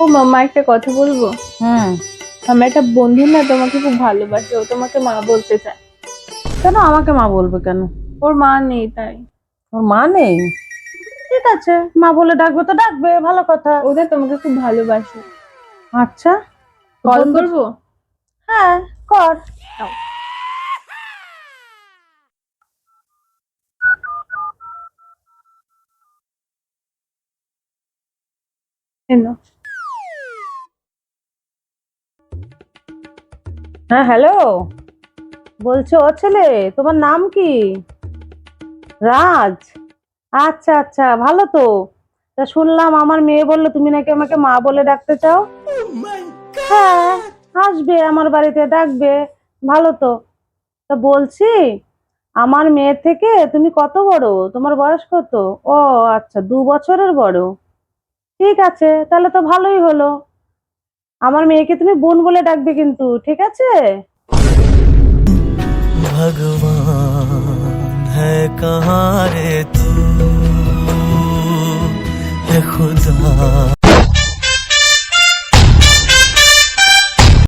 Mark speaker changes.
Speaker 1: ও মাম্মা, একটা কথা বলবো?
Speaker 2: হুম।
Speaker 1: আমার একটা বন্ধু না তোমাকে খুব ভালোবাসে, ও তোমাকে মা বলতে চায়।
Speaker 2: কেন আমাকে মা বলবে কেন?
Speaker 1: ওর মা নেই তাই।
Speaker 2: ওর মা নেই? ঠিক আছে, মা বলে ডাকবে তো ডাকবে, ভালো কথা।
Speaker 1: ও না তোমাকে খুব ভালোবাসে।
Speaker 2: আচ্ছা, তো
Speaker 1: কল
Speaker 2: বন্ধু।
Speaker 1: করবো?
Speaker 2: হ্যাঁ, কর।
Speaker 1: নাও, এই নাও।
Speaker 2: হ্যাঁ, হ্যালো। বলছো ও ছেলে, তোমার নাম কি? রাজ। আচ্ছা আচ্ছা, ভালো তো। তা শুনলাম আমার মেয়ে বললো তুমি নাকি আমাকে মা বলে ডাকতে চাও। হ্যাঁ, আসবে আমার বাড়িতে ডাকবে, ভালো তো। তা বলছি, আমার মেয়ের থেকে তুমি কত বড়? তোমার বয়স কত? ও আচ্ছা, 2 বছরের বড়। ঠিক আছে, তাহলে তো ভালোই হলো। আমার মেয়েকে তুমি বোন বলে ডাকবে কিন্তু, ঠিক আছে?
Speaker 3: भगवान है कहाँ रे तू, है खुदा।